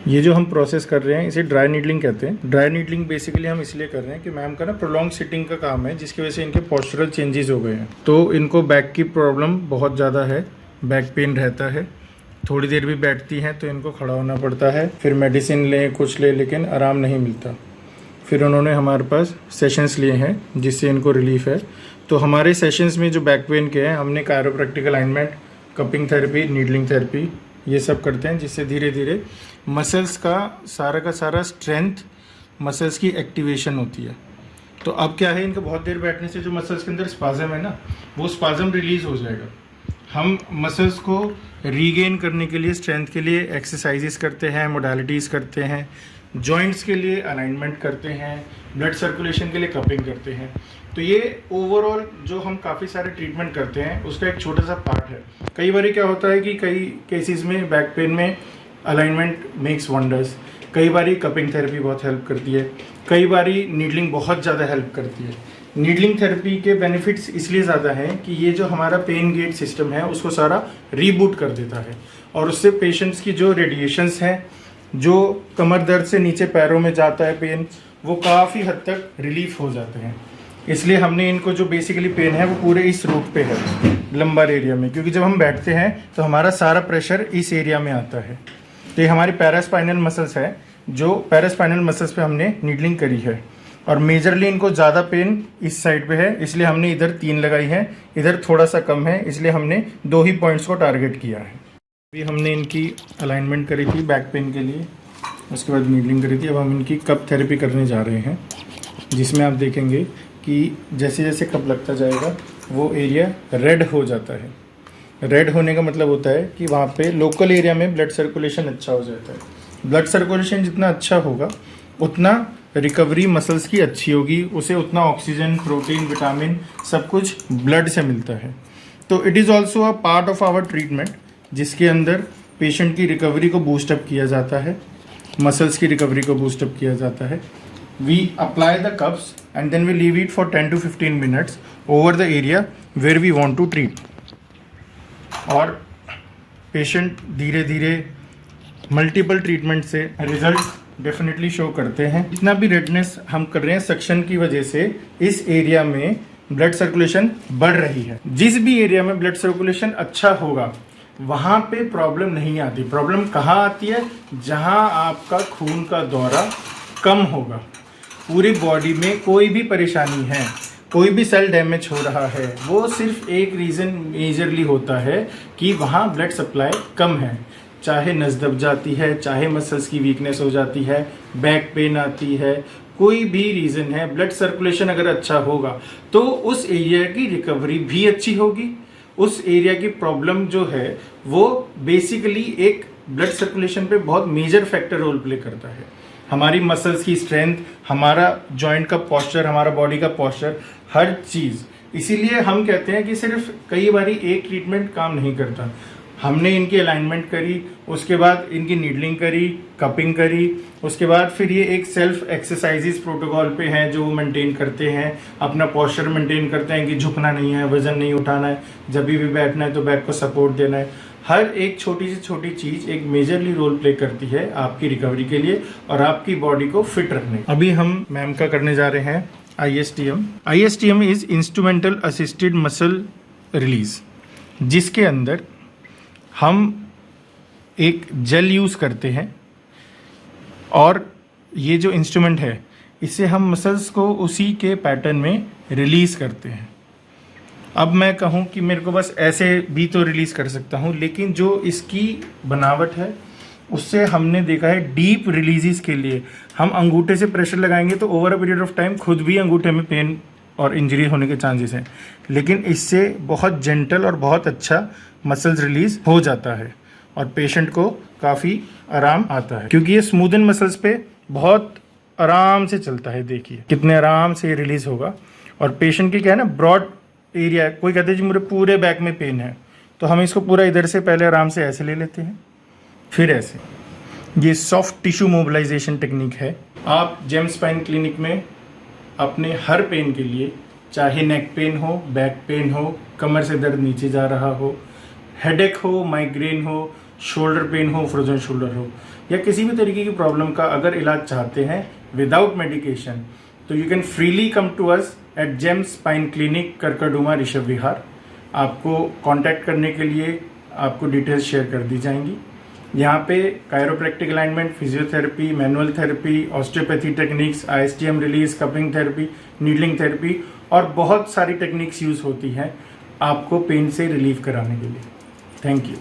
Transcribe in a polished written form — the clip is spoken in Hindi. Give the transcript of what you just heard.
ये जो हम प्रोसेस कर रहे हैं इसे ड्राई नीडलिंग कहते हैं। ड्राई नीडलिंग बेसिकली हम इसलिए कर रहे हैं कि मैम का ना प्रोलॉन्ग सिटिंग का काम है, जिसकी वजह से इनके पोस्चरल चेंजेस हो गए हैं। तो इनको बैक की प्रॉब्लम बहुत ज़्यादा है, बैक पेन रहता है। थोड़ी देर भी बैठती हैं तो इनको खड़ा होना पड़ता है, फिर मेडिसिन लें कुछ ले, लेकिन आराम नहीं मिलता। फिर उन्होंने हमारे पास सेशंस लिए हैं जिससे इनको रिलीफ है। तो हमारे सेशंस में जो बैक पेन के हैं, हमने chiropractical alignment, cupping therapy, needling therapy ये सब करते हैं, जिससे धीरे धीरे मसल्स का सारा स्ट्रेंथ, मसल्स की एक्टिवेशन होती है। तो अब क्या है, इनका बहुत देर बैठने से जो मसल्स के अंदर स्पाज़म है ना, वो स्पाज़म रिलीज़ हो जाएगा। हम मसल्स को रीगेन करने के लिए, स्ट्रेंथ के लिए एक्सरसाइजेस करते हैं, मोडालिटीज़ करते हैं, जॉइंट्स के लिए अलाइनमेंट करते हैं, ब्लड सर्कुलेशन के लिए कपिंग करते हैं। तो ये ओवरऑल जो हम काफ़ी सारे ट्रीटमेंट करते हैं उसका एक छोटा सा पार्ट है। कई बार क्या होता है कि कई केसेस में बैक पेन में अलाइनमेंट मेक्स वंडर्स, कई बार कपिंग थेरेपी बहुत हेल्प करती है, कई बार नीडलिंग बहुत ज़्यादा हेल्प करती है। नीडलिंग थेरेपी के बेनिफिट्स इसलिए ज़्यादा हैं कि ये जो हमारा पेन गेट सिस्टम है उसको सारा रीबूट कर देता है, और उससे पेशेंट्स की जो रेडिएशंस हैं, जो कमर दर्द से नीचे पैरों में जाता है पेन, वो काफ़ी हद तक रिलीफ हो जाते हैं। इसलिए हमने इनको जो बेसिकली पेन है वो पूरे इस रूट पे है, लंबर एरिया में, क्योंकि जब हम बैठते हैं तो हमारा सारा प्रेशर इस एरिया में आता है। तो ये हमारी पैरास्पाइनल मसल्स है, जो पैरास्पाइनल मसल्स पे हमने नीडलिंग करी है, और मेजरली इनको ज़्यादा पेन इस साइड पे है, इसलिए हमने इधर 3 लगाई है, इधर थोड़ा सा कम है, इसलिए हमने 2 ही पॉइंट्स को टारगेट किया है। अभी हमने इनकी अलाइनमेंट करी थी बैक पेन के लिए, उसके बाद नीडलिंग करी थी। अब हम इनकी कप थेरेपी करने जा रहे हैं, जिसमें आप देखेंगे कि जैसे जैसे कप लगता जाएगा वो एरिया रेड हो जाता है। रेड होने का मतलब होता है कि वहाँ पे लोकल एरिया में ब्लड सर्कुलेशन अच्छा हो जाता है। ब्लड सर्कुलेशन जितना अच्छा होगा उतना रिकवरी मसल्स की अच्छी होगी, उसे उतना ऑक्सीजन, प्रोटीन, विटामिन सब कुछ ब्लड से मिलता है। तो it is also a part of our treatment, जिसके अंदर पेशेंट की रिकवरी को बूस्टअप किया जाता है, मसल्स की रिकवरी को बूस्टअप किया जाता है। We apply the cups and then we leave it for 10 to 15 minutes over the area where we want to treat, और पेशेंट धीरे धीरे मल्टीपल ट्रीटमेंट से रिजल्ट डेफिनेटली शो करते हैं। जितना भी रेडनेस हम कर रहे हैं सक्शन की वजह से, इस एरिया में ब्लड सर्कुलेशन बढ़ रही है। जिस भी एरिया में ब्लड सर्कुलेशन अच्छा होगा वहाँ पे प्रॉब्लम नहीं आती। प्रॉब्लम कहाँ आती है? जहाँ आपका खून का दौरा कम होगा, पूरी बॉडी में कोई भी परेशानी है, कोई भी सेल डैमेज हो रहा है, वो सिर्फ एक रीज़न मेजरली होता है कि वहाँ ब्लड सप्लाई कम है। चाहे नस दब जाती है, चाहे मसल्स की वीकनेस हो जाती है, बैक पेन आती है, कोई भी रीज़न है, ब्लड सर्कुलेशन अगर अच्छा होगा तो उस एरिया की रिकवरी भी अच्छी होगी। उस एरिया की प्रॉब्लम जो है वो बेसिकली एक ब्लड सर्कुलेशन पे बहुत मेजर फैक्टर रोल प्ले करता है। हमारी मसल्स की स्ट्रेंथ, हमारा जॉइंट का पोस्चर, हमारा बॉडी का पोस्चर, हर चीज़। इसीलिए हम कहते हैं कि सिर्फ कई बारी एक ट्रीटमेंट काम नहीं करता। हमने इनकी अलाइनमेंट करी, उसके बाद इनकी नीडलिंग करी, कपिंग करी, उसके बाद फिर ये एक सेल्फ एक्सरसाइजेस प्रोटोकॉल पे हैं जो मेंटेन करते हैं, अपना पोस्चर मेंटेन करते हैं कि झुकना नहीं है, वजन नहीं उठाना है, जब भी बैठना है तो बैक को सपोर्ट देना है। हर एक छोटी से छोटी चीज़ एक मेजरली रोल प्ले करती है आपकी रिकवरी के लिए और आपकी बॉडी को फिट रखने। अभी हम मैम का करने जा रहे हैं ISTM। ISTM is instrumental assisted muscle release, जिसके अंदर हम एक जेल यूज़ करते हैं, और ये जो इंस्ट्रूमेंट है इससे हम मसल्स को उसी के पैटर्न में रिलीज़ करते हैं। अब मैं कहूँ कि मेरे को बस ऐसे भी तो रिलीज़ कर सकता हूँ, लेकिन जो इसकी बनावट है उससे हमने देखा है डीप रिलीज़ के लिए हम अंगूठे से प्रेशर लगाएंगे तो over a period of time खुद भी अंगूठे में पेन और इंजरी होने के चांसेस हैं, लेकिन इससे बहुत जेंटल और बहुत अच्छा मसल्स रिलीज़ हो जाता है और पेशेंट को काफ़ी आराम आता है, क्योंकि ये स्मूदन मसल्स पे बहुत आराम से चलता है। देखिए कितने आराम से ये रिलीज़ होगा। और पेशेंट की क्या है ना, ब्रॉड एरिया, कोई कहते हैं जी मुझे पूरे बैक में पेन है, तो हम इसको पूरा इधर से पहले आराम से ऐसे ले लेते हैं, फिर ऐसे। ये सॉफ्ट टिश्यू मोबिलाइजेशन टेक्निक है। आप जेम स्पाइन क्लिनिक में अपने हर पेन के लिए, चाहे नेक पेन हो, बैक पेन हो, कमर से दर्द नीचे जा रहा हो, हेडेक हो, माइग्रेन हो, शोल्डर पेन हो, फ्रोजन शोल्डर हो, या किसी भी तरीके की प्रॉब्लम का अगर इलाज चाहते हैं विदाउट मेडिकेशन, तो you can freely come to us at James spine clinic, Karkardooma, Rishabh Vihar. आपको कांटेक्ट करने के लिए आपको डिटेल्स शेयर कर दी जाएंगी। यहाँ पे chiropractic alignment, physiotherapy, manual therapy, osteopathy techniques, ISTM release, cupping therapy, needling therapy और बहुत सारी टेक्निक्स यूज होती हैं आपको पेन से रिलीव कराने के लिए। Thank you.